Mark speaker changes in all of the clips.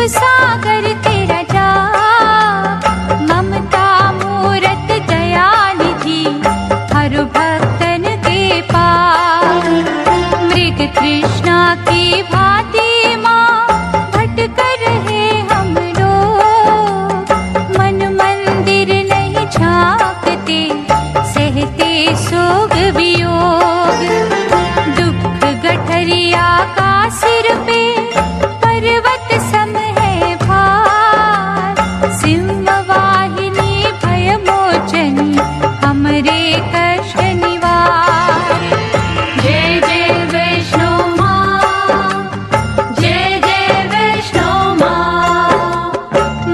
Speaker 1: सागर तेरा जा, ममता मूरत दया निधि हर भक्तन के पार। मृग कृष्णा की भांति माँ भटकर रहे हम लोग, मन मंदिर नहीं झांकते सहते सोग वियोग। दुख गठरिया का सिर पे पर्वत सम है भार, सिंहवाहिनी भय मोचनी हमरे कष्ट निवार। जय जय वैष्णो माँ, जय जय वैष्णो माँ।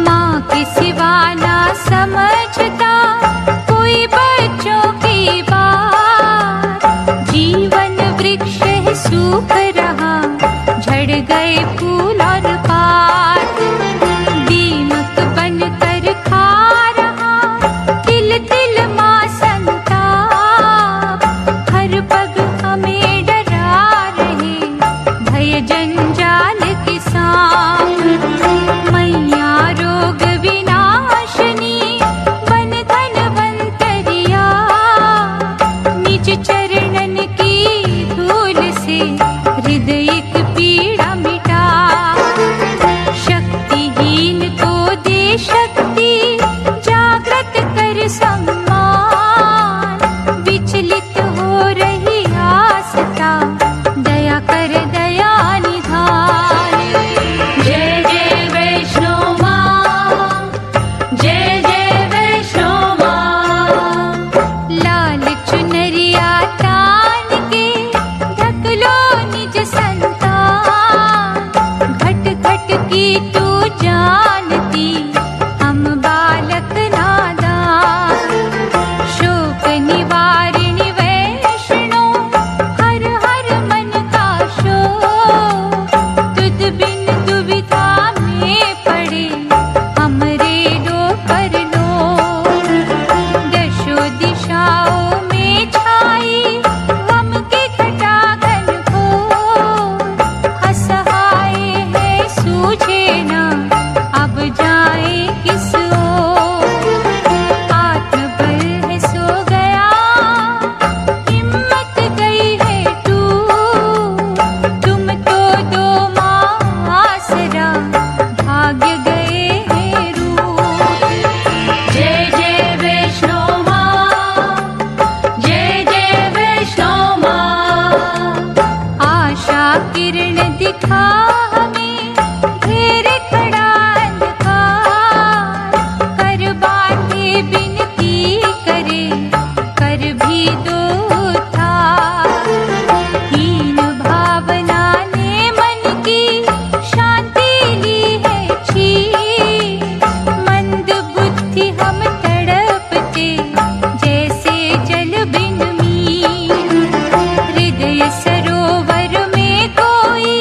Speaker 1: माँ के सिवा ना समझता कोई बच्चों की बात, जीवन वृक्ष है सूख रहा झड़ गए फूल और पात। दीमक बनकर खा रहा तिल तिल माँ संताप, हर पग हमें डरा रहे भय जंजाल के सांप। मैया रोग विनाशनी वन धनवंतरिया, निज चरणन की धूल से हृदय पीड़ा मिटा। शक्तिहीन को दे शक्ति, जागृत कर सम्मान, विचलित हो रही आस्था दया कर दया निधान। जय जय वैष्णो माँ, जय जय वैष्णो माँ। लाल चुनरिया तान के ढक लो निज संतान, घट घट की तू जानती हम बालक नादान। शोक निवारिणी वैष्णो हर हर मन का शोक, तुझ बिन दुविधा में पड़े हमरे दो परलोक। दशो दिशाओं में छाई गम की घटा घनघोर, असहाय है सूझे ना अब जाए किस ओर। आत्मबल है सो गया, हिम्मत गई है टूट, तुम तो दो माँ आसरा भाग्य गए हैं रूठ। जय जय वैष्णो माँ, जय जय वैष्णो माँ। आशा किरण दिखा हमें घेर खड़ा अंधकार, कर बांधे विनती करे कर भी दो उद्धार। हीन भावना ने मन की शांति ली है छीन, मंद बुद्धि हम तड़पते जैसे जल बिन मीन। हृदय सरोवर में कोई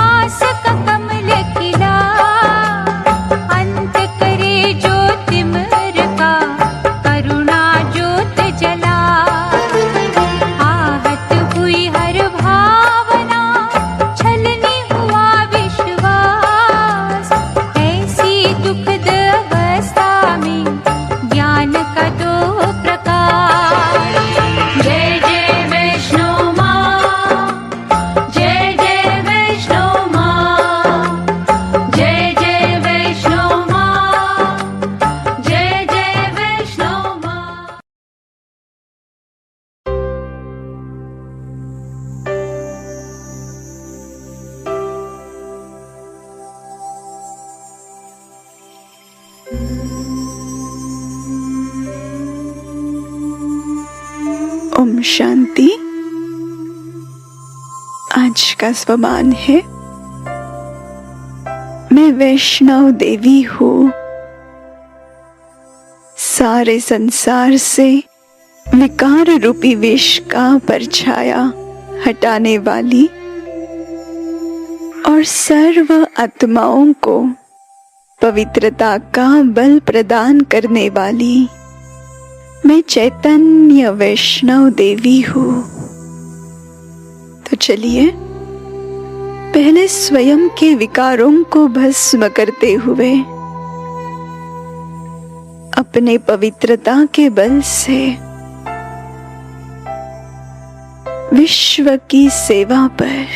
Speaker 1: आस का कमल खिला, अंत करे जो तिमिर का करुणा ज्योत जला। आहत हुई हर भावना छलनी हुआ विश्वास, ऐसी दुखद अवस्था में ज्ञान का दो प्रकाश। जय जय वैष्णो माँ, जय जय वैष्णो माँ, जय जय वैष्णो माँ, जय जय वैष्णो माँ।
Speaker 2: ओम शांति। आज का स्वमान है, मैं वैष्णव देवी हूँ। सारे संसार से विकार रूपी विष का परछाया हटाने वाली और सर्व आत्माओं को पवित्रता का बल प्रदान करने वाली मैं चैतन्य वैष्णव देवी हूँ। तो चलिए पहले स्वयं के विकारों को भस्म करते हुए अपने पवित्रता के बल से विश्व की सेवा पर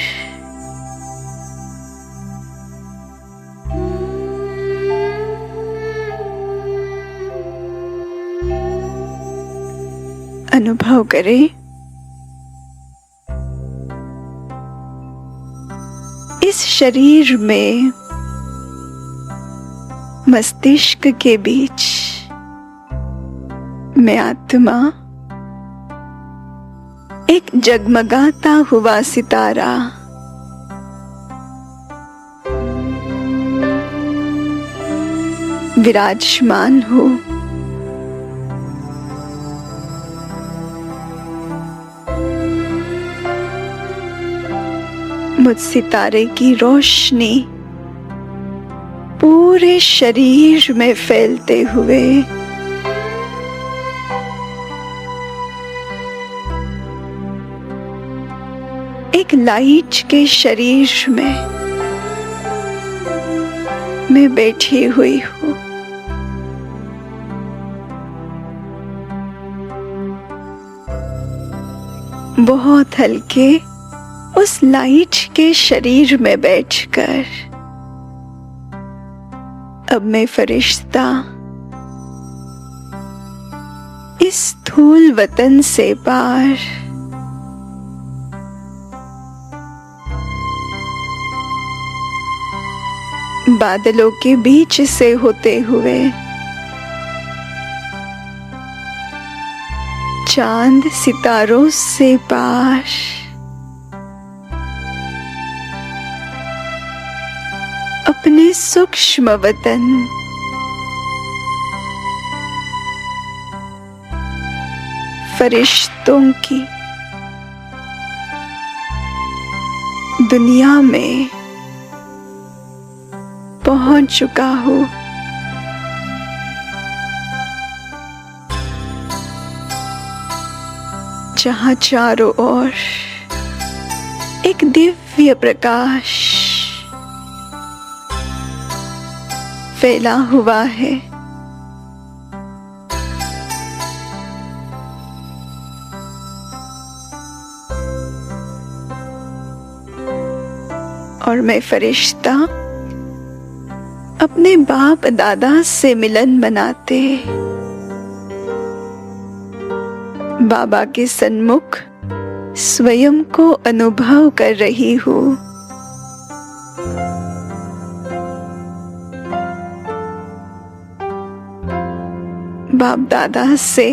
Speaker 2: अनुभव करें इस शरीर में मस्तिष्क के बीच में आत्मा एक जगमगाता हुआ सितारा विराजमान हो। मुझ सितारे की रोशनी पूरे शरीर में फैलते हुए एक लाइट के शरीर में मैं बैठी हुई हूँ। बहुत हल्के उस लाइट के शरीर में बैठकर अब मैं फरिश्ता इस स्थूल वतन से पार बादलों के बीच से होते हुए चांद सितारों से पार अपने सूक्ष्म वतन फरिश्तों की दुनिया में पहुंच चुका हूँ। जहाँ चारों ओर एक दिव्य प्रकाश फैला हुआ है। और मैं फरिश्ता अपने बाप दादा से मिलन मनाते बाबा के सन्मुख स्वयं को अनुभव कर रही हूँ। बाप दादा से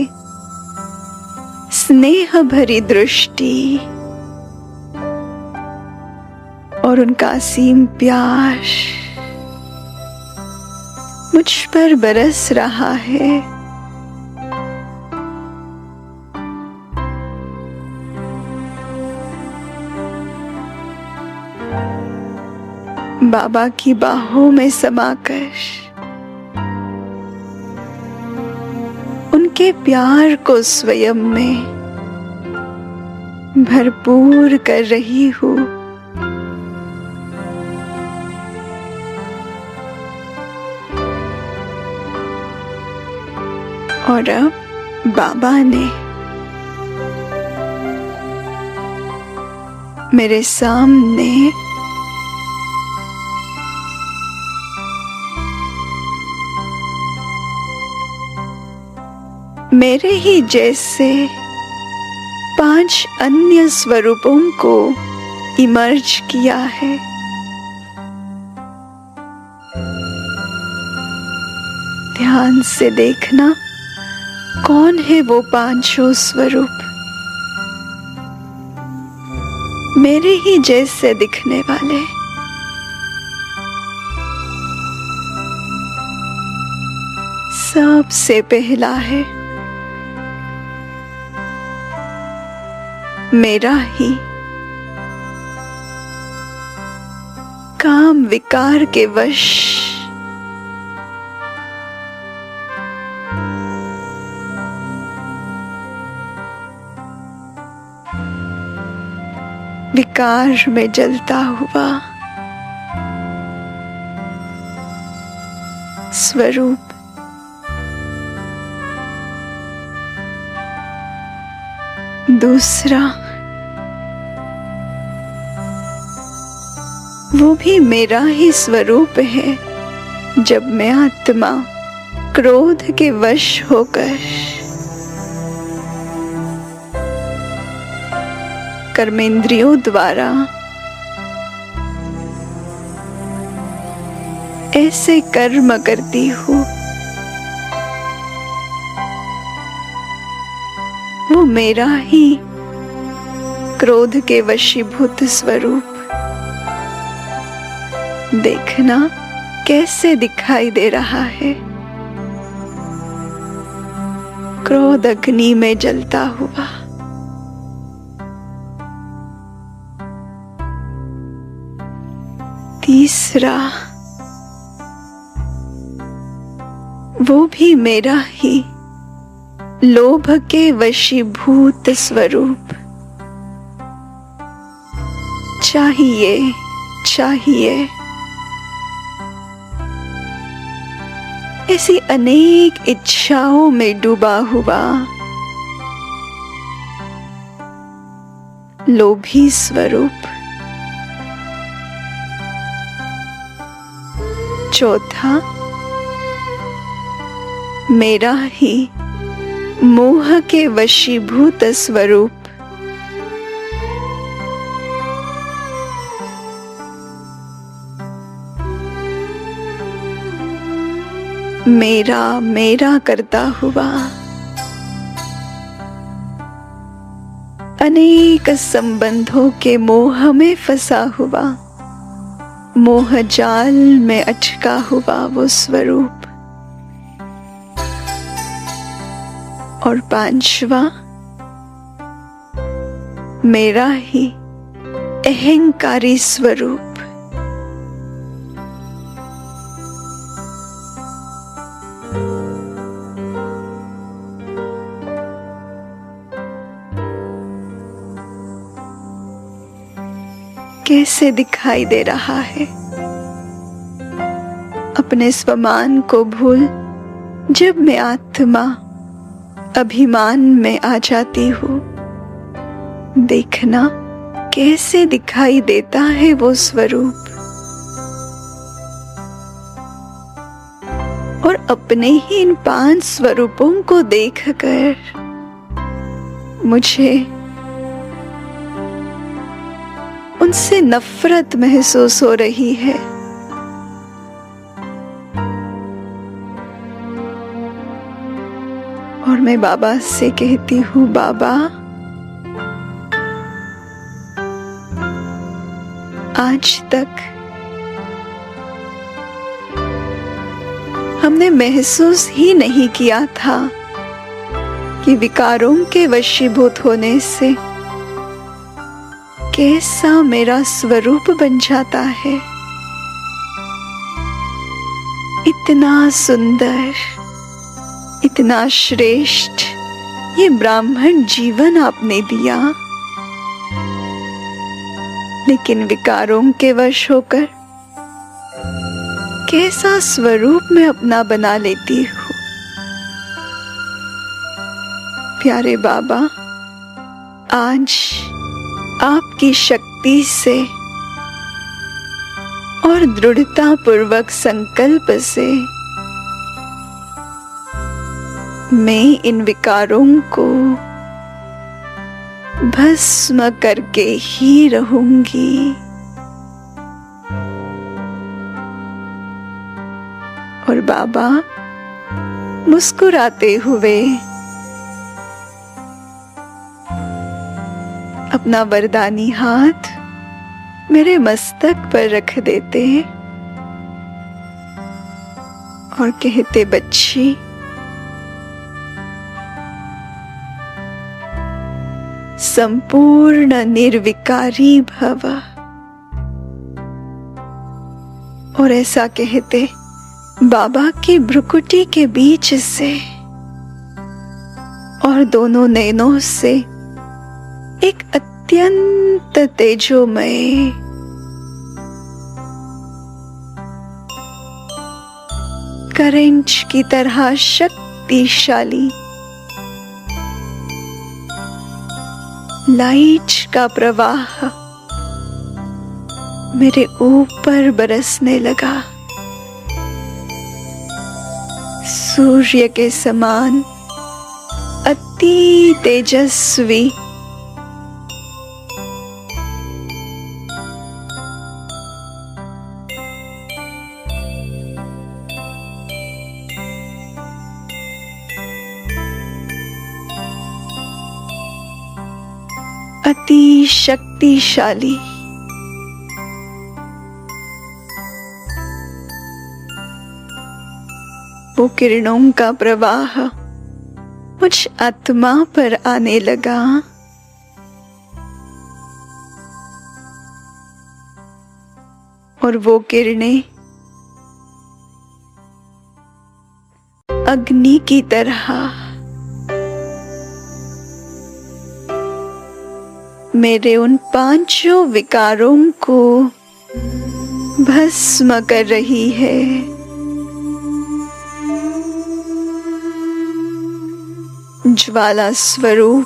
Speaker 2: स्नेह भरी दृष्टि और उनका असीम प्यार मुझ पर बरस रहा है। बाबा की बाहों में समाकर उनके प्यार को स्वयं में भरपूर कर रही हूँ। और अब बाबा ने मेरे सामने मेरे ही जैसे 5 अन्य स्वरूपों को इमर्ज किया है। ध्यान से देखना कौन है वो 5 स्वरूप मेरे ही जैसे दिखने वाले। सबसे पहला है मेरा ही काम विकार के वश विकार में जलता हुआ स्वरूप। दूसरा, वो भी मेरा ही स्वरूप है जब मैं आत्मा क्रोध के वश होकर कर्मेंद्रियों द्वारा ऐसे कर्म करती हूँ। वो मेरा ही क्रोध के वशीभूत स्वरूप देखना कैसे दिखाई दे रहा है। क्रोध अग्नि में जलता हुआ। तीसरा, वो भी मेरा ही लोभ के वशीभूत स्वरूप। चाहिए चाहिए ऐसी अनेक इच्छाओं में डूबा हुआ लोभी स्वरूप। चौथा, मेरा ही मोह के वशीभूत स्वरूप। मेरा मेरा करता हुआ अनेक संबंधों के मोह में फंसा हुआ, मोह जाल में अटका हुआ वो स्वरूप। और पांचवा, मेरा ही अहंकारी स्वरूप। कैसे दिखाई दे रहा है अपने स्वमान को भूल जब मैं आत्मा अभिमान में आ जाती हूँ। देखना कैसे दिखाई देता है वो स्वरूप। और अपने ही इन 5 स्वरूपों को देखकर मुझे उनसे नफरत महसूस हो रही है। और मैं बाबा से कहती हूँ, बाबा आज तक हमने महसूस ही नहीं किया था कि विकारों के वशीभूत होने से कैसा मेरा स्वरूप बन जाता है। इतना सुंदर, इतना श्रेष्ठ ये ब्राह्मण जीवन आपने दिया, लेकिन विकारों के वश होकर कैसा स्वरूप मैं अपना बना लेती हूँ। प्यारे बाबा, आज आपकी शक्ति से और दृढ़ता पूर्वक संकल्प से मैं इन विकारों को भस्म करके ही रहूंगी। और बाबा मुस्कुराते हुए अपना वरदानी हाथ मेरे मस्तक पर रख देते और कहते, बच्ची संपूर्ण निर्विकारी भव। और ऐसा कहते बाबा की भ्रुकुटी के बीच से और दोनों नैनों से एक अत्यंत तेजोमय करंट की तरह शक्तिशाली, लाइट का प्रवाह मेरे ऊपर बरसने लगा। सूर्य के समान अति तेजस्वी, अति शक्तिशाली, वो किरणों का प्रवाह मुझ आत्मा पर आने लगा। और वो किरणें अग्नि की तरह मेरे उन पांचों विकारों को भस्म कर रही है। ज्वाला स्वरूप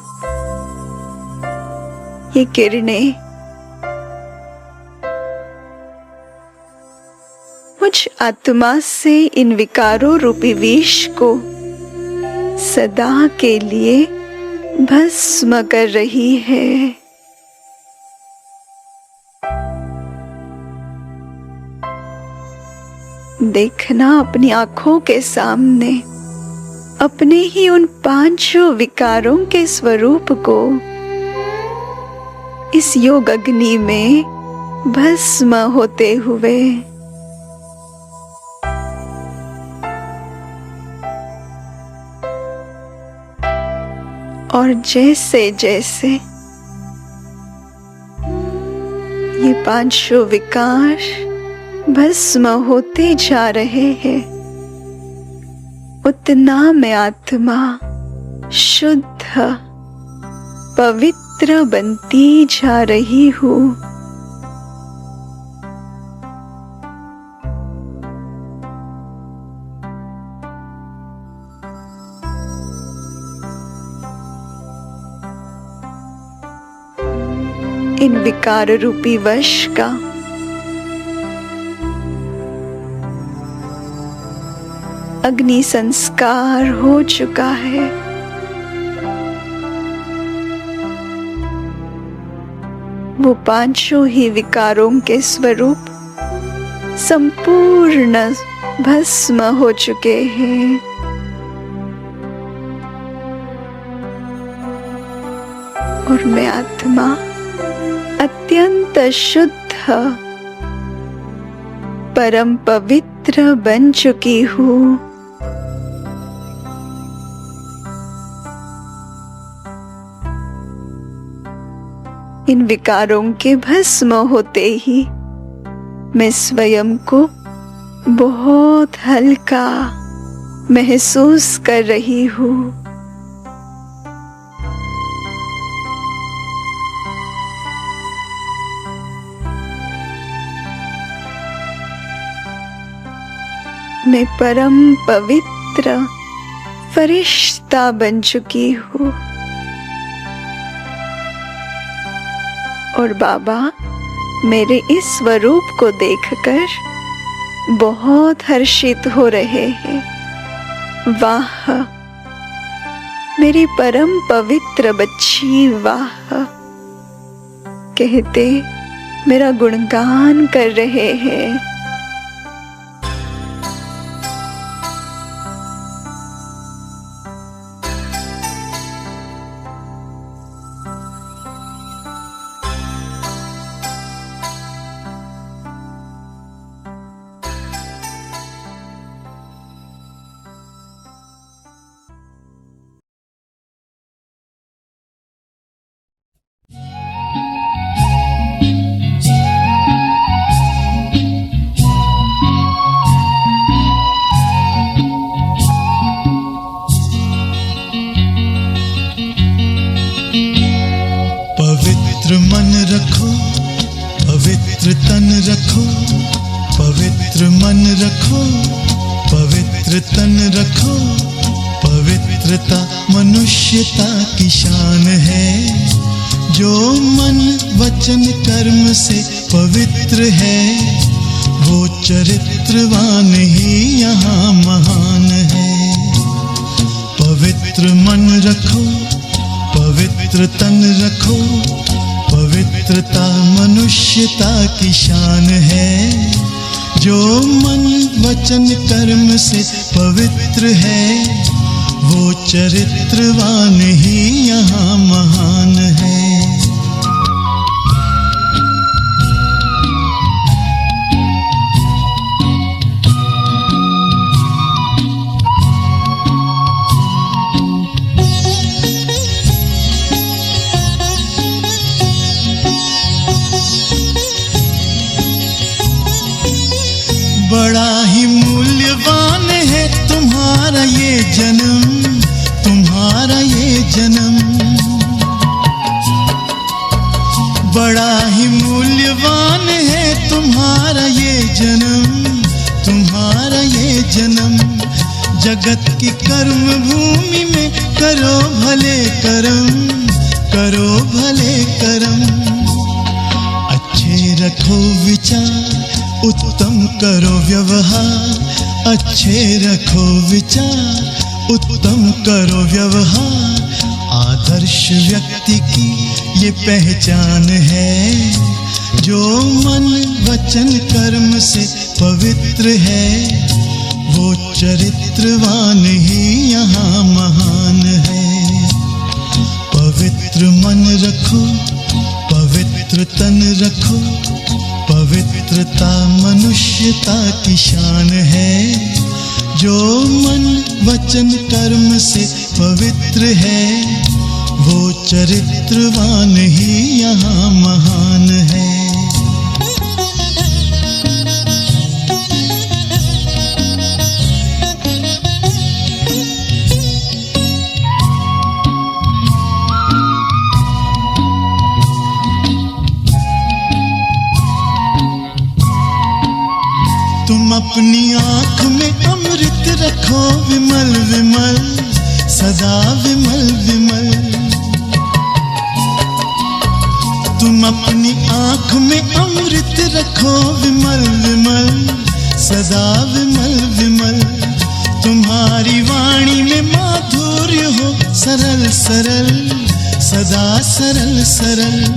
Speaker 2: ये किरणें मुझ आत्मा से इन विकारों रूपी विष को सदा के लिए भस्म कर रही है। देखना अपनी आंखों के सामने अपने ही उन पांचों विकारों के स्वरूप को इस योग अग्नि में भस्म होते हुए। और जैसे जैसे ये पांचों विकार भस्म होते जा रहे हैं, उतना मैं आत्मा शुद्ध पवित्र बनती जा रही हूँ। इन विकार रूपी वश का अग्नि संस्कार हो चुका है। वो पांचों ही विकारों के स्वरूप संपूर्ण भस्म हो चुके हैं। और मैं आत्मा अत्यंत शुद्ध परम पवित्र बन चुकी हूँ। इन विकारों के भस्म होते ही मैं स्वयं को बहुत हल्का महसूस कर रही हूँ। मैं परम पवित्र फरिश्ता बन चुकी हूँ। और बाबा मेरे इस स्वरूप को देखकर बहुत हर्षित हो रहे हैं। वाह मेरी परम पवित्र बच्ची, वाह कहते मेरा गुणगान कर रहे हैं।
Speaker 3: पवित्र मन रखो, पवित्र तन रखो, पवित्र मन रखो, पवित्र पवित्र तन रखो, पवित्रता मनुष्यता की शान है। जो मन वचन कर्म से पवित्र है, वो चरित्रवान ही यहाँ महान है। पवित्र मन रखो, पवित्र तन रखो, पवित्रता मनुष्यता की शान है। जो मन वचन कर्म से पवित्र है, वो चरित्रवान ही यहाँ महान है। बड़ा ही मूल्यवान है तुम्हारा ये जन्म, तुम्हारा ये जन्म। बड़ा ही मूल्यवान है तुम्हारा ये जन्म, तुम्हारा ये जन्म। जगत की कर्म भूमि में करो भले कर्म, करो भले कर्म। अच्छे रखो विचार, उत्तम करो व्यवहार। अच्छे रखो विचार, उत्तम करो व्यवहार। आदर्श व्यक्ति की ये पहचान है। जो मन वचन कर्म से पवित्र है, वो चरित्रवान ही यहाँ महान है। पवित्र मन रखो, पवित्र तन रखो, पवित्रता मनुष्यता की शान है। जो मन वचन कर्म से पवित्र है, वो चरित्रवान ही यहाँ महान है। तुम अपनी आँख में अमृत रखो विमल विमल, सदा विमल विमल। तुम अपनी आँख में अमृत रखो विमल विमल, सदा विमल विमल। तुम्हारी वाणी में माधुर्य हो सरल सरल, सदा सरल सरल।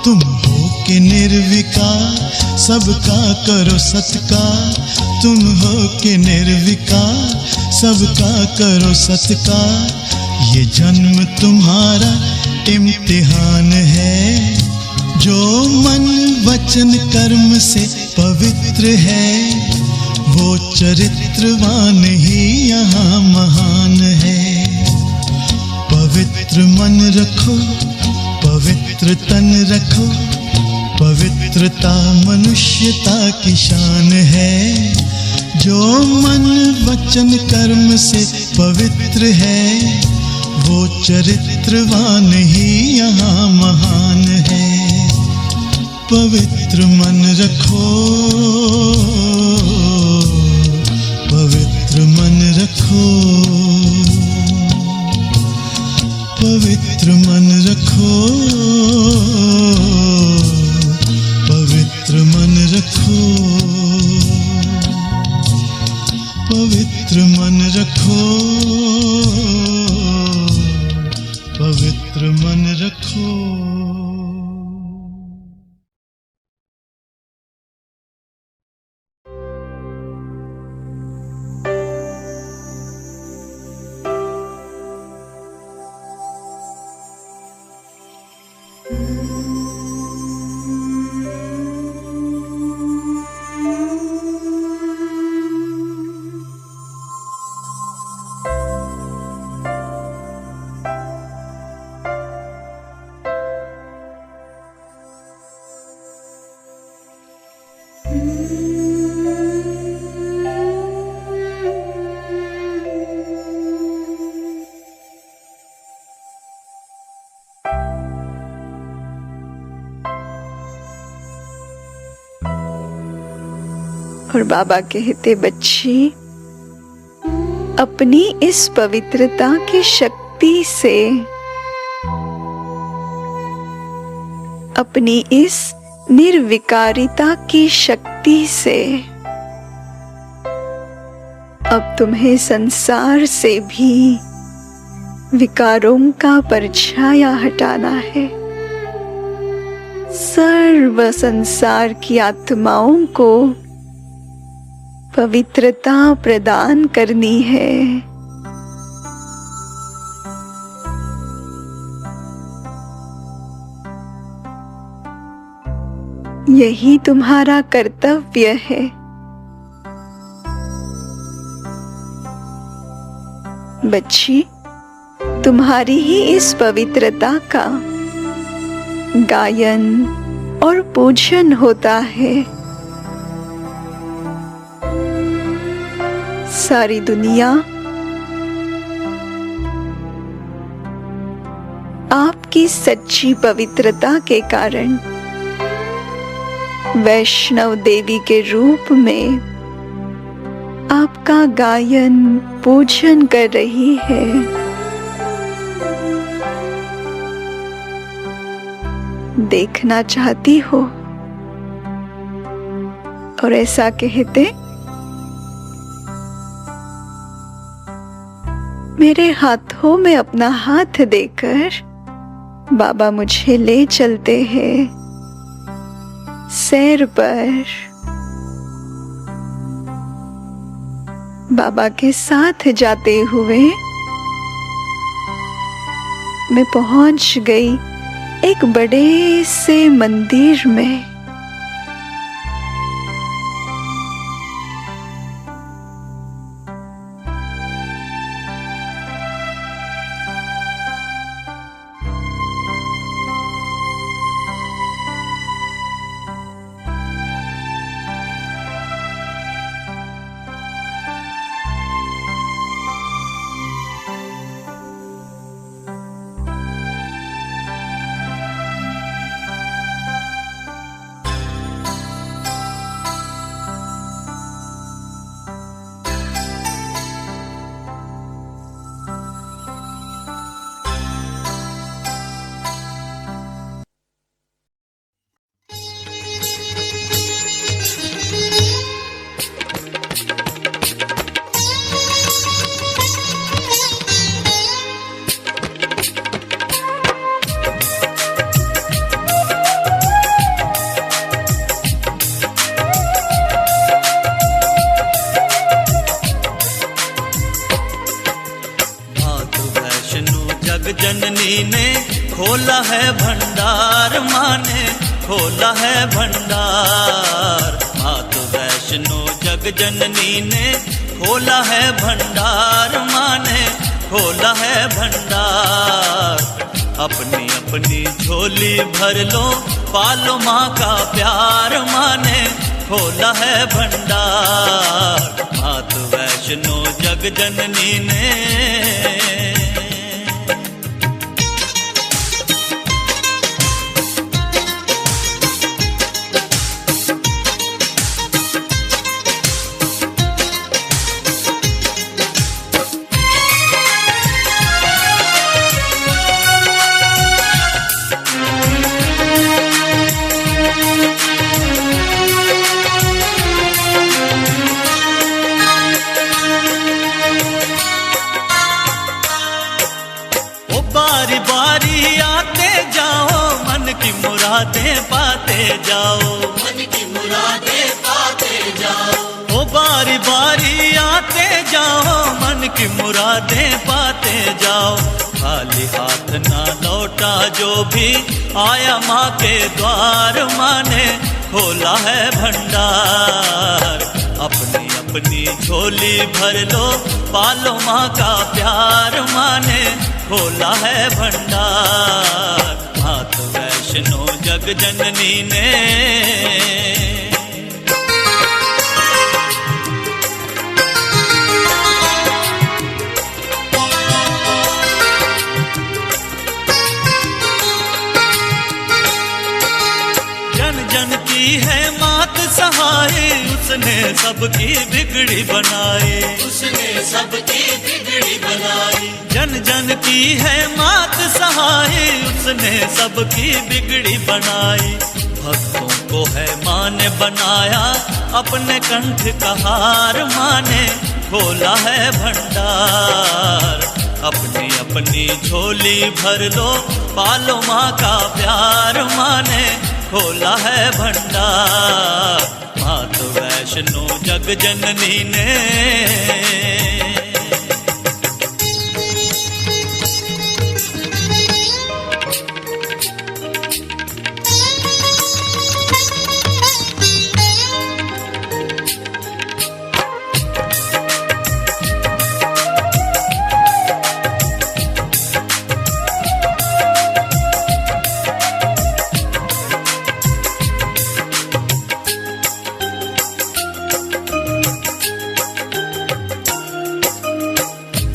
Speaker 3: तुम हो के निर्विकार, सबका करो सत्कार। तुम हो के निर्विकार, सबका करो सत्कार। ये जन्म तुम्हारा इम्तिहान है। जो मन वचन कर्म से पवित्र है, वो चरित्रवान ही यहाँ महान है। पवित्र मन रखो, पवित्र तन रखो, पवित्रता मनुष्यता की शान है। जो मन वचन कर्म से पवित्र है, वो चरित्रवान ही यहाँ महान है। पवित्र मन रखो, पवित्र मन रखो, पवित्र मन रखो, पवित्र मन रखो, पवित्र मन रखो, पवित्र मन रखो।
Speaker 2: और बाबा कहते, बच्ची अपनी इस पवित्रता की शक्ति से, अपनी इस निर्विकारिता की शक्ति से अब तुम्हें संसार से भी विकारों का परछाया हटाना है। सर्व संसार की आत्माओं को पवित्रता प्रदान करनी है। यही तुम्हारा कर्तव्य है। बच्ची, तुम्हारी ही इस पवित्रता का गायन और पूजन होता है। सारी दुनिया आपकी सच्ची पवित्रता के कारण वैष्णव देवी के रूप में आपका गायन पूजन कर रही है। देखना चाहती हो और ऐसा कहते, मेरे हाथों में अपना हाथ देकर बाबा मुझे ले चलते हैं सैर पर। बाबा के साथ जाते हुए मैं पहुंच गई एक बड़े से मंदिर में।
Speaker 4: जननी ने खोला है भंडार, माँ ने खोला है भंडार। मात वैष्णो जग जननी ने खोला है भंडार, माँ ने खोला है भंडार। अपनी अपनी झोली भर लो, पालो माँ का प्यार, माँ ने खोला है भंडार। मात वैष्णो जग जननी ने। बारी बारी आते जाओ, मन की मुरादें पाते जाओ, मन की मुरादें पाते जाओ। ओ बारी बारी आते जाओ, मन की मुरादें पाते जाओ। खाली हाथ ना लौटा जो भी आया माँ के द्वार, माँ ने खोला है भंडार। अपनी अपनी झोली भर लो, पालो माँ का प्यार, माँ ने खोला है भंडार। मात वैष्णो जग जननी ने। जन जन की है मात सहाय उसने सबकी बिगड़ी बनाई, उसने सबकी बिगड़ी बनाई। जन जन की है मात सहाय उसने सबकी बिगड़ी बनाई। भक्तों को है माँ ने बनाया अपने कंठ का हार, माँ ने खोला है भंडार। अपनी अपनी झोली भर लो पालो माँ का प्यार, माँ ने खोला है भंडार। मात वैष्णो जग जननी ने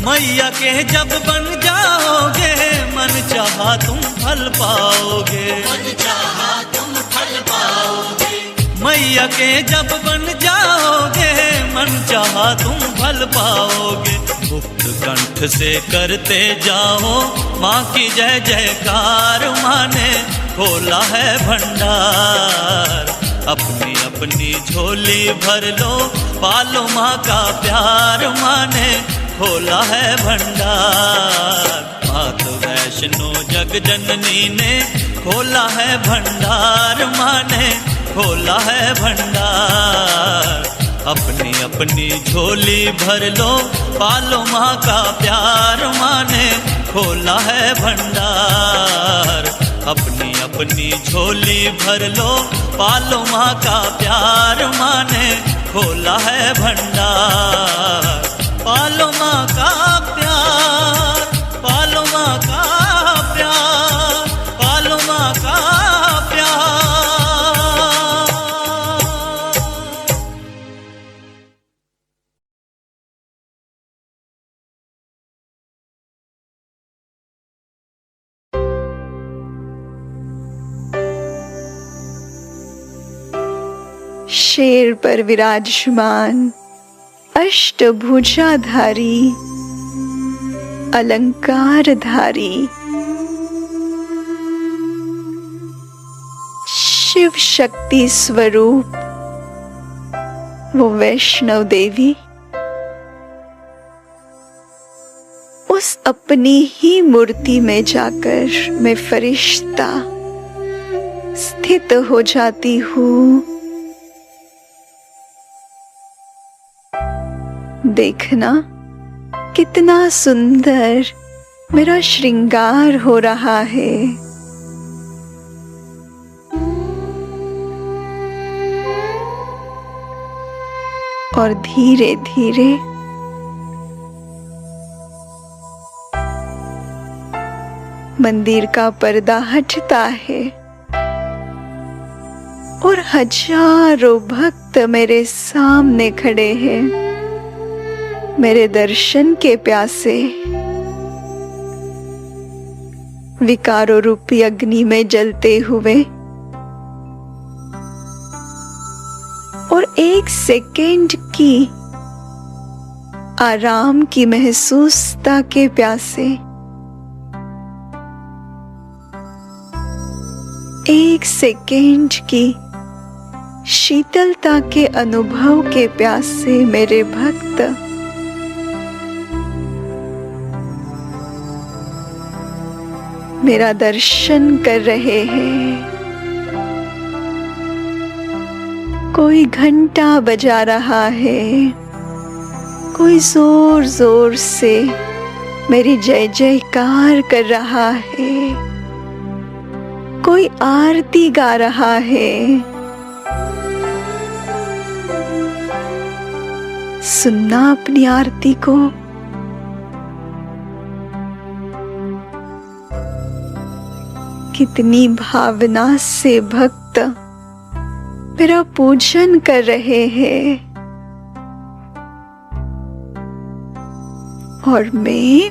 Speaker 4: मैया के जब बन जाओगे मन चाहा तुम फल पाओगे, मन चाहा तुम फल पाओगे। मैया के जब बन जाओगे मन चाहा तुम फल पाओगे। मुक्त कंठ से करते जाओ माँ की जय जयकार, माँ ने खोला है भंडार। अपनी अपनी झोली भर लो पालो माँ का प्यार, माँ ने खोला है भंडार। मात वैष्णो जग जननी ने खोला है भंडार, माँ ने खोला है भंडार। अपनी अपनी झोली भर लो पालो माँ का प्यार, माँ ने खोला है भंडार। अपनी अपनी झोली भर लो पालो माँ का प्यार, माँ ने खोला है भंडार। पालो माँ का प्यार, पालो माँ का प्यार, पालो माँ का प्यार।
Speaker 2: शेर पर विराजमान अष्टभुजाधारी अलंकारधारी शिव शक्ति स्वरूप वो वैष्णव देवी उस अपनी ही मूर्ति में जाकर मैं फरिश्ता स्थित हो जाती हूँ। देखना कितना सुंदर मेरा श्रृंगार हो रहा है। और धीरे धीरे मंदिर का पर्दा हटता है और हजारों भक्त मेरे सामने खड़े हैं, मेरे दर्शन के प्यासे। विकारों रूपी अग्नि में जलते हुए और एक सेकेंड की आराम की महसूसता के प्यासे, एक सेकेंड की शीतलता के अनुभव के प्यासे मेरे भक्त मेरा दर्शन कर रहे हैं। कोई घंटा बजा रहा है, कोई जोर जोर से मेरी जय जयकार कर रहा है, कोई आरती गा रहा है। सुनना अपनी आरती को, कितनी भावना से भक्त मेरा पूजन कर रहे हैं और मैं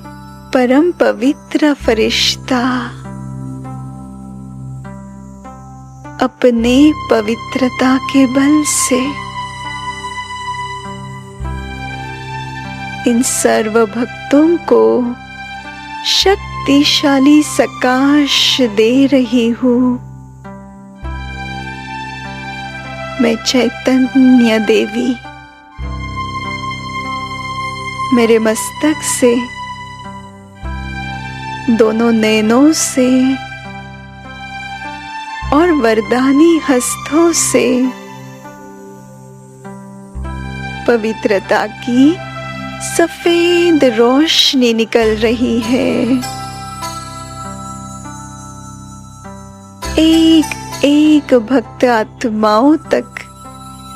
Speaker 2: परम पवित्र फरिश्ता अपने पवित्रता के बल से इन सर्व भक्तों को शक्तिशाली सकाश दे रही हूँ। मैं चैतन्य देवी मेरे मस्तक से, दोनों नैनों से और वरदानी हस्तों से पवित्रता की सफेद रोशनी निकल रही है। एक एक भक्त आत्माओं तक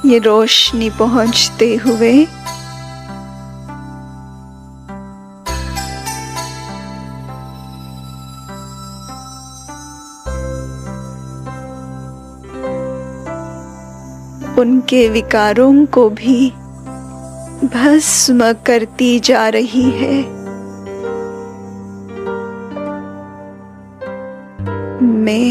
Speaker 2: ये रोशनी पहुंचते हुए उनके विकारों को भी भस्म करती जा रही है। मैं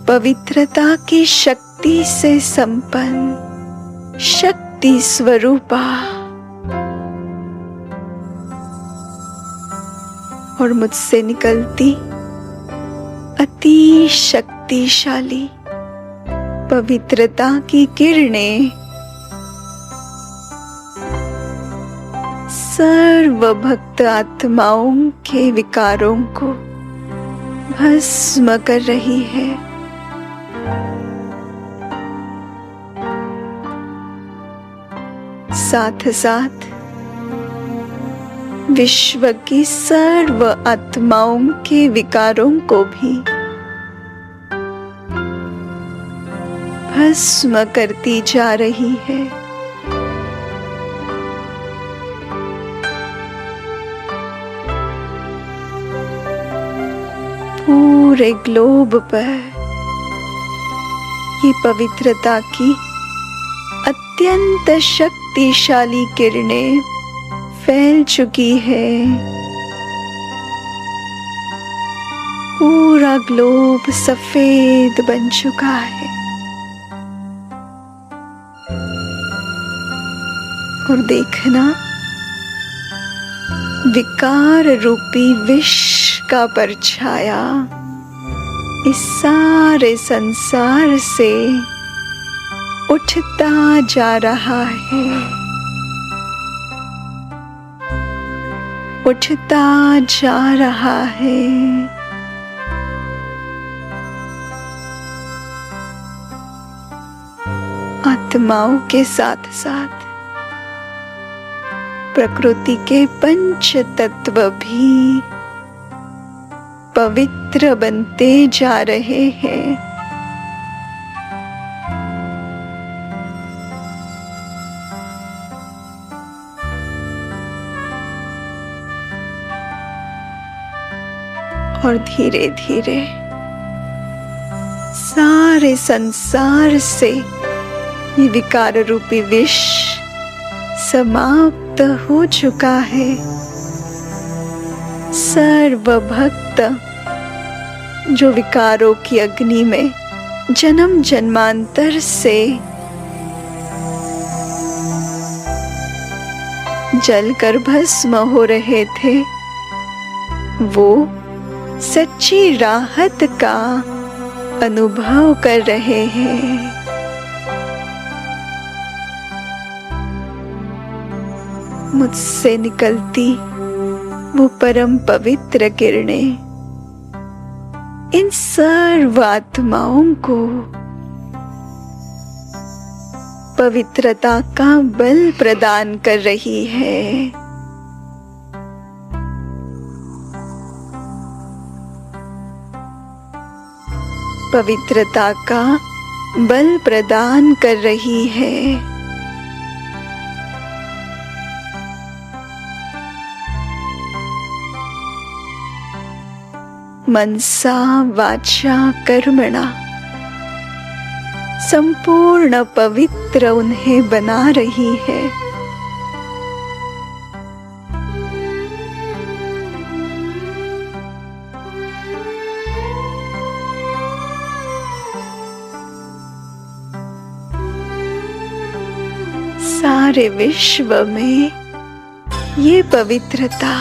Speaker 2: पवित्रता की शक्ति से संपन्न शक्ति स्वरूपा और मुझसे निकलती अति शक्तिशाली पवित्रता की किरणें सर्व भक्त आत्माओं के विकारों को भस्म कर रही है। साथ साथ विश्व की सर्व आत्माओं के विकारों को भी भस्म करती जा रही है। पूरे ग्लोब पर ये पवित्रता की अत्यंत शक्तिशाली किरणें फैल चुकी है। पूरा ग्लोब सफेद बन चुका है और देखना, विकार रूपी विष का परछाया इस सारे संसार से उठता जा रहा है, उठता जा रहा है। आत्माओं के साथ साथ प्रकृति के पंच तत्व भी पवित्र बनते जा रहे हैं। और धीरे धीरे सारे संसार से ये विकार रूपी विष समाप्त हो चुका है। सर्व भक्त जो विकारों की अग्नि में जन्म जन्मांतर से जलकर भस्म हो रहे थे, वो सच्ची राहत का अनुभव कर रहे हैं। मुझसे निकलती वो परम पवित्र किरणें इन सर्व आत्माओं को पवित्रता का बल प्रदान कर रही है। पवित्रता का बल प्रदान कर रही है। मनसा वाचा कर्मणा संपूर्ण पवित्र उन्हें बना रही है। सारे विश्व में ये पवित्रता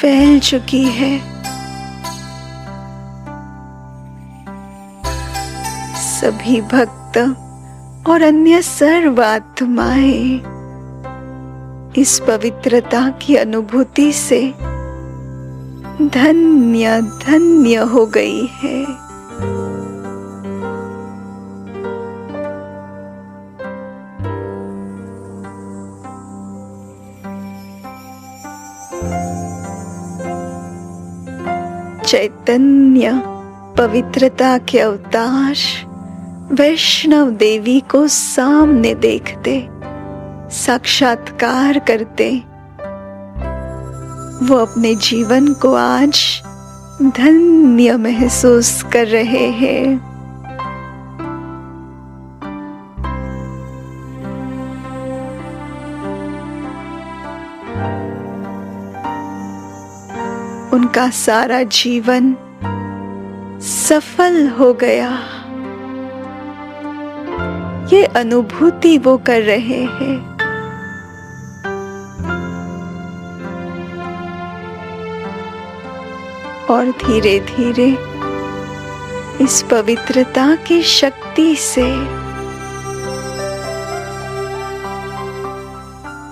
Speaker 2: फैल चुकी है। सभी भक्त और अन्य सर्व आत्माएं इस पवित्रता की अनुभूति से धन्य धन्य हो गई है। चैतन्य पवित्रता के अवतार वैष्णव देवी को सामने देखते, साक्षात्कार करते, वो अपने जीवन को आज धन्य महसूस कर रहे हैं। उनका सारा जीवन सफल हो गया, ये अनुभूति वो कर रहे हैं। और धीरे धीरे इस पवित्रता की शक्ति से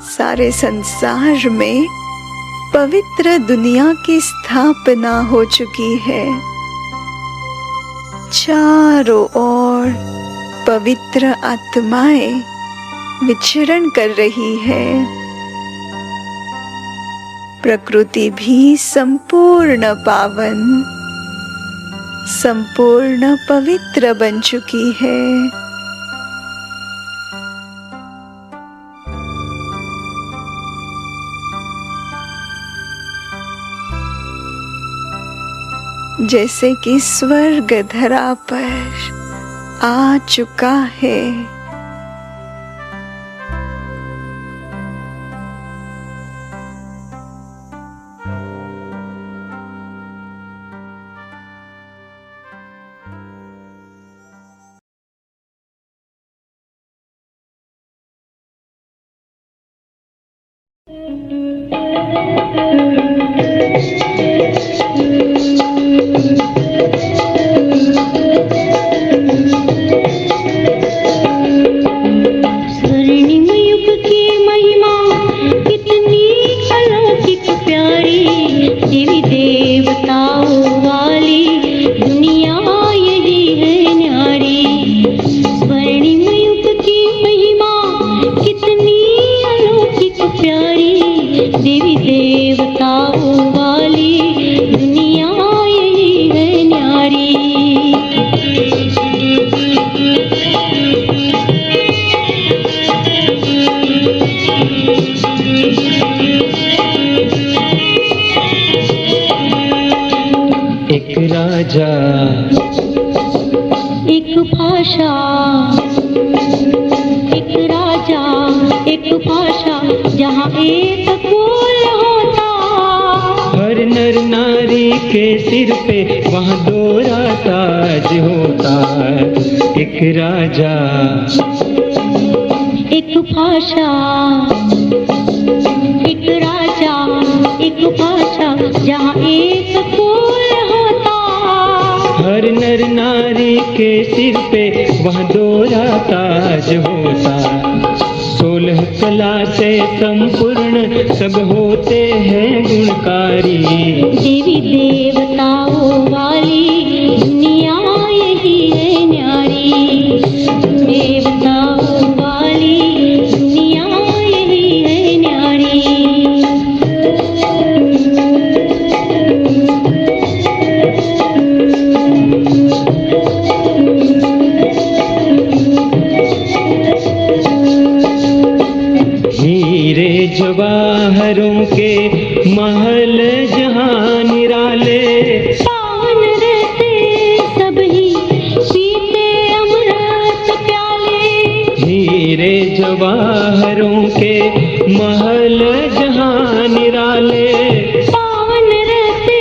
Speaker 2: सारे संसार में पवित्र दुनिया की स्थापना हो चुकी है। चारों ओर पवित्र आत्माएं विचरण कर रही है। प्रकृति भी संपूर्ण पावन, संपूर्ण पवित्र बन चुकी है। जैसे कि स्वर्ग धरा पर आ चुका है।
Speaker 5: एक भाषा, एक राजा, एक भाषा, जहाँ एक कुल होता।
Speaker 6: हर नर नारी के सिर पे वहाँ दोहरा ताज होता। एक राजा,
Speaker 5: एक भाषा, एक राजा, एक भाषा, जहाँ एक कुल होता।
Speaker 6: हर नर नारी के सिर पे वहाँ दोहरा ताज होता। 16 कला से संपूर्ण सब होते हैं गुणकारी।
Speaker 5: देवी देवताओं वाली दुनिया यही है न्यारी। देवताओं वाली दुनिया यही है न्यारी।
Speaker 6: जवाहरों के महल जहाँ निराले।
Speaker 5: पावन रहते सभी पीते अमृत प्याले।
Speaker 6: हीरे जवाहरों के महल जहाँ निराले।
Speaker 5: पावन रहते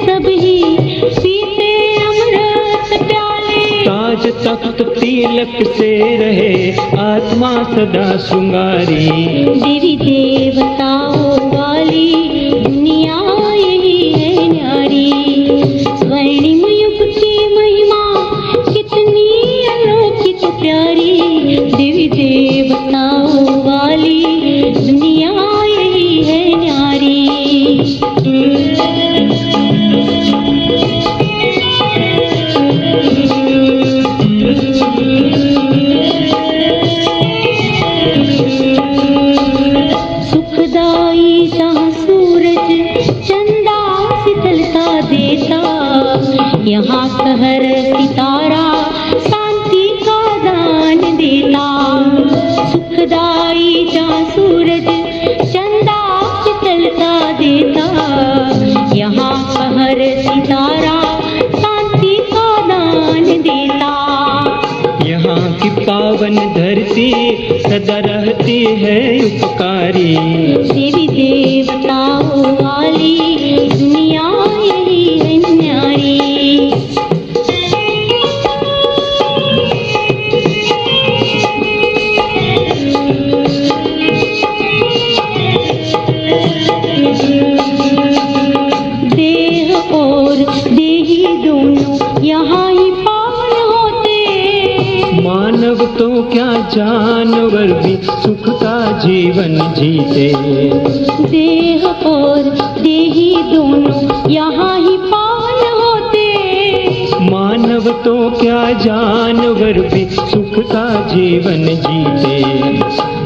Speaker 5: सभी पीते
Speaker 6: तख्त तिलक से रहे आत्मा सदा श्रृंगारी।
Speaker 5: देवी देवताओं वाली दुनिया यही है न्यारी। स्वर्णिम युग की महिमा कितनी अलौकिक प्यारी। देवी देवताओं वाली दुनिया यही है न्यारी। सुखदाई जहाँ सूरज चंदा शीतलता देता, यहाँ कहर सितारा शांति का दान देता। सुखदाई जहाँ सूरज चंदा शीतलता देता, यहाँ कहर सितारा शांति का दान देता।
Speaker 6: यहाँ की पावन धरती सदा रहती है उपकारी।
Speaker 5: देवी देवताओं वाली दुनिया यही है न्यारी। देह और देही दोनों यहाँ ही पावन होते।
Speaker 6: मानव तो क्या जानवर भी सुख का जीवन जीते।
Speaker 5: देह और देही दोनों यहाँ ही पावन होते।
Speaker 6: मानव तो क्या जानवर भी सुख का जीवन जीते।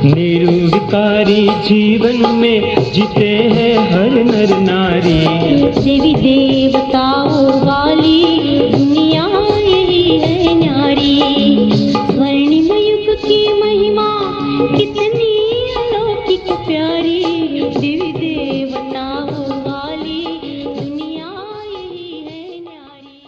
Speaker 6: निर्विकारी जीवन में जीते हैं हर नर नारी।
Speaker 5: देवी देवताओं वाली दुनिया यही है न्यारी। स्वर्णिम युग की महिमा कितनी अलौकिक प्यारी। देवी देवताओं वाली दुनिया यही है न्यारी।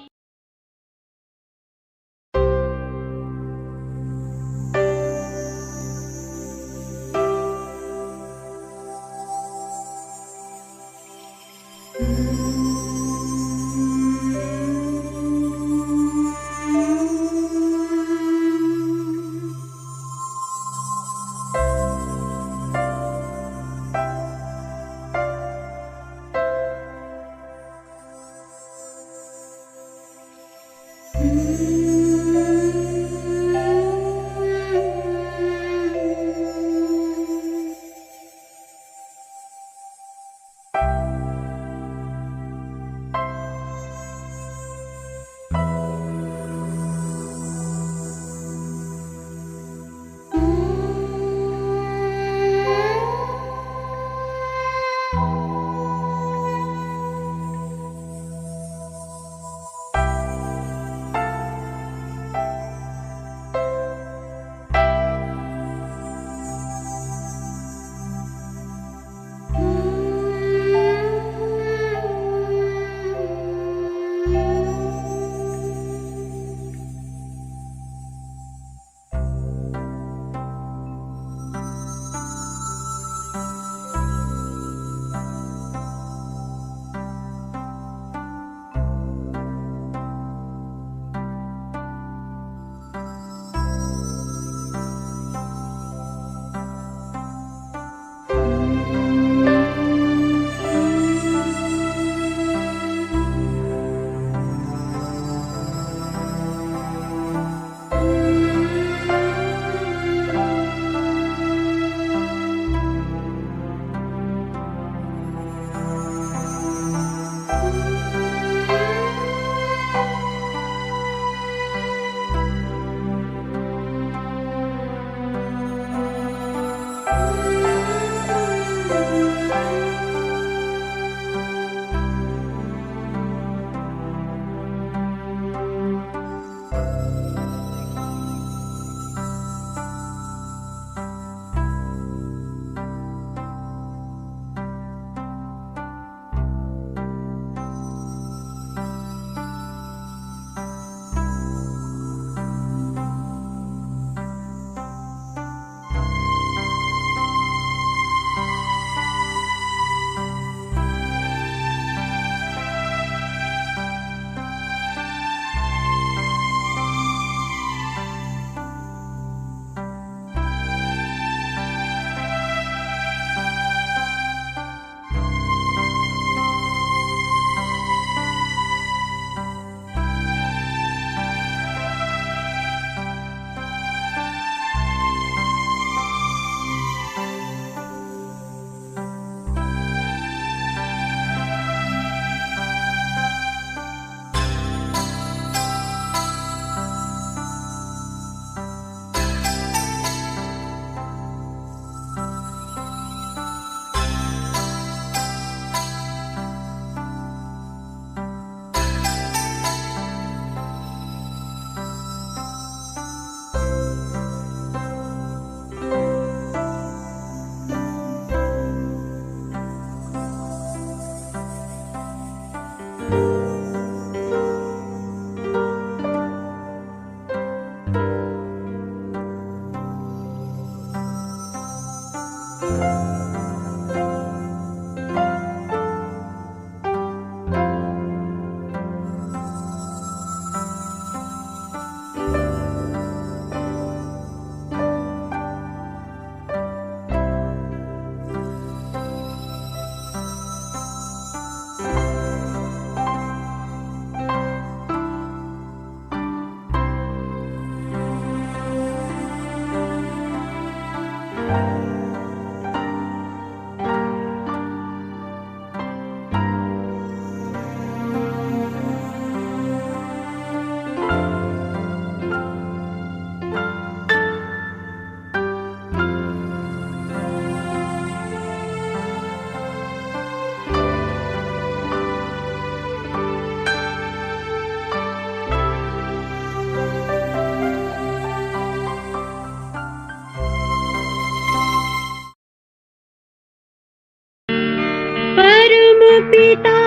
Speaker 5: पिता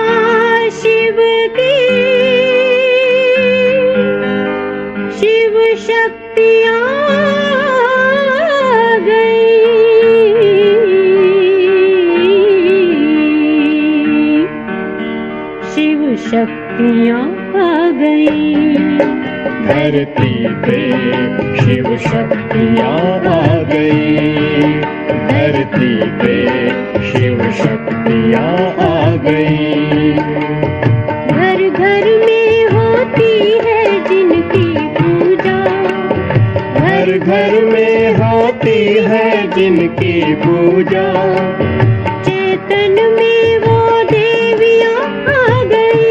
Speaker 5: शिव की शिव शक्तियाँ गई, शिव शक्तियाँ आ गई।
Speaker 6: धरती पे शिव शक्तियाँ आ गई, धरती पे शिव शक्तियाँ आ गई।
Speaker 5: घर घर में होती है जिनकी पूजा,
Speaker 6: घर घर में होती है जिनकी पूजा,
Speaker 5: चेतन में वो देवियाँ आ गई,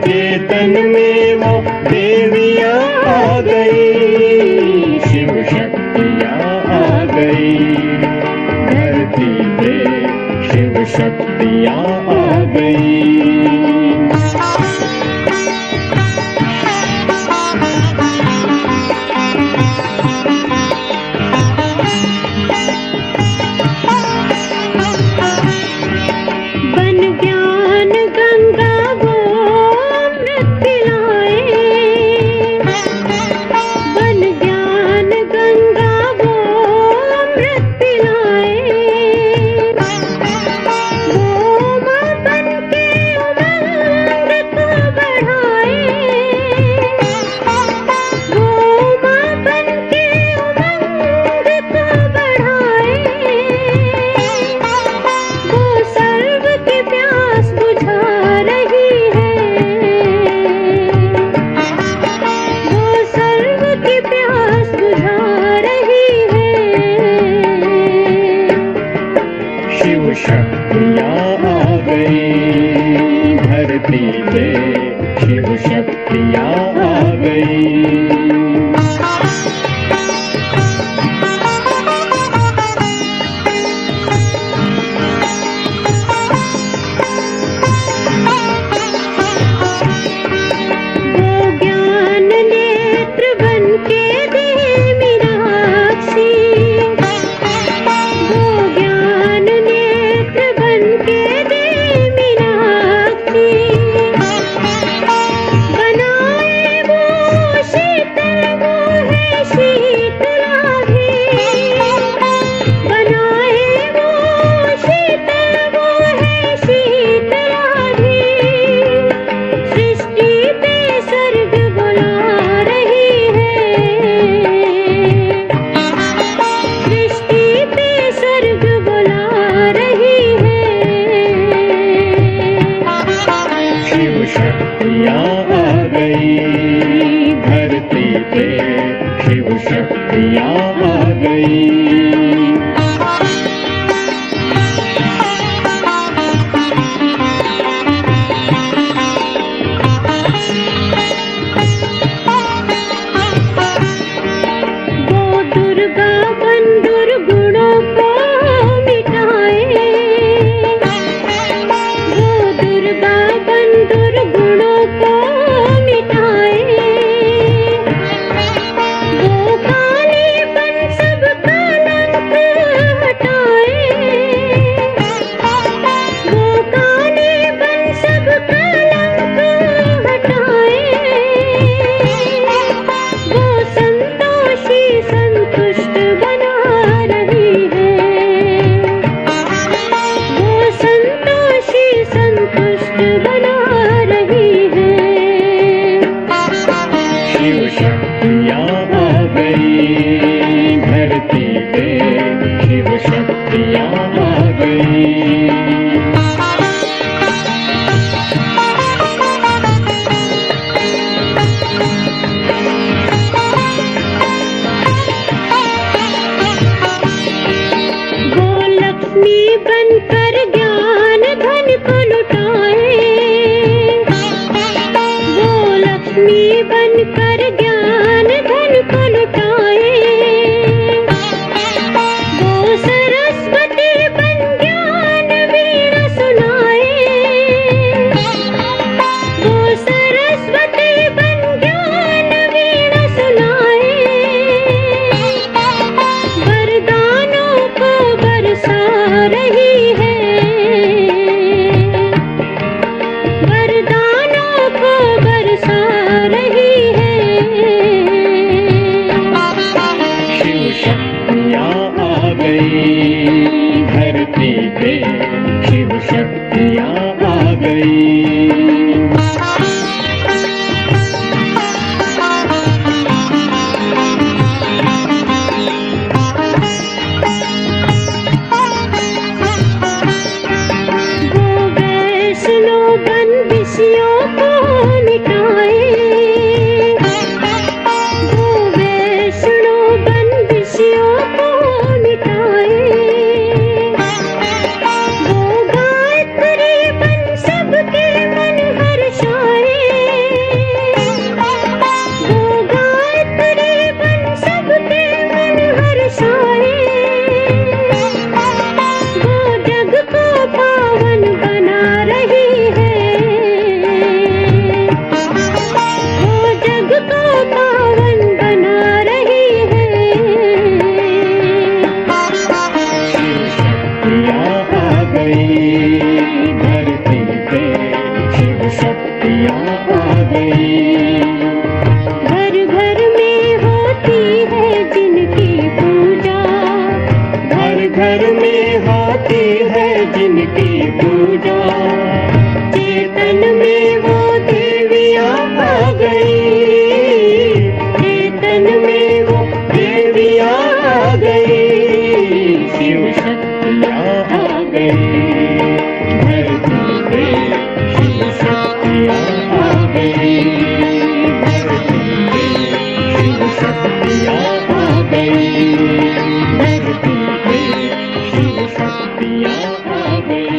Speaker 6: चेतन में वो देवियाँ आ गई, शिव शक्तियाँ आ गई। धरती पे शिव शक्तियाँ आ गई।
Speaker 5: बन ज्ञान गंगा वो अमृत पिलाए, बन ज्ञान गंगा वो अमृत पिलाए। वो माँ बन के उमंग को बढ़ाए, वो माँ बन के उमंग को बढ़ाए। वो सर्व की प्यास बुझा रही है, वो सर्व की प्यास बुझा रही है।
Speaker 6: शिव शक्तियाँ आ गई, धरती पे शिव शक्तियाँ आ गई।
Speaker 5: वो ज्ञान नेत्र बन के दे मीनाक्षी, वो ज्ञान नेत्र बन के दे मीनाक्षी। बनाए वो शीतल वो है शीतला भी, बनाए वो शीतल वो है शीतला भी। सृष्टि पे सर्ग बुला रही है, सृष्टि पे सर्ग बुला रही है।
Speaker 6: शिव शक्तियाँ आ गई, धरती पे शिव शक्तियाँ आ गई।
Speaker 5: वो दुर्गा बन दुर्गुणों को मिटाए, वो दुर्गा बन दुर्गुणों को मिटाए। वो काली बन सब कलंक हटाए, वो काली बन सब कलंक हटाए। वो संतोषी संतुष्ट बना रही है, वो संतोषी संतुष्ट बना रही है।
Speaker 6: शिव शक्तियाँ आ गई, धरती पे शिव शक्तियाँ आ गई।
Speaker 5: वो लक्ष्मी बनकर ज्ञान धन को लुटाए, वो लक्ष्मी बनकर ज्ञान धन को लुटाए। वो सरस्वती बन ज्ञान वीणा सुनाए, वो सरस्वती बन ज्ञान वीणा सुनाए। वरदानों को बरसा रही है,
Speaker 6: शक्तियाँ आ गई। धरती पे शिव शक्तियाँ आ गई।
Speaker 5: घर घर में होती है जिनकी पूजा,
Speaker 6: घर घर में होती है जिनकी पूजा, चेतन में वो देवियाँ आ गई। चेतन में वो देवियाँ आ गई। शिव शक्तियाँ आ गई। धरती पे शिव शक्तियाँ आ गई। धरती पे शिव शक्तियाँ आ गई। धरती पे शिव शक्तियाँ आ गई।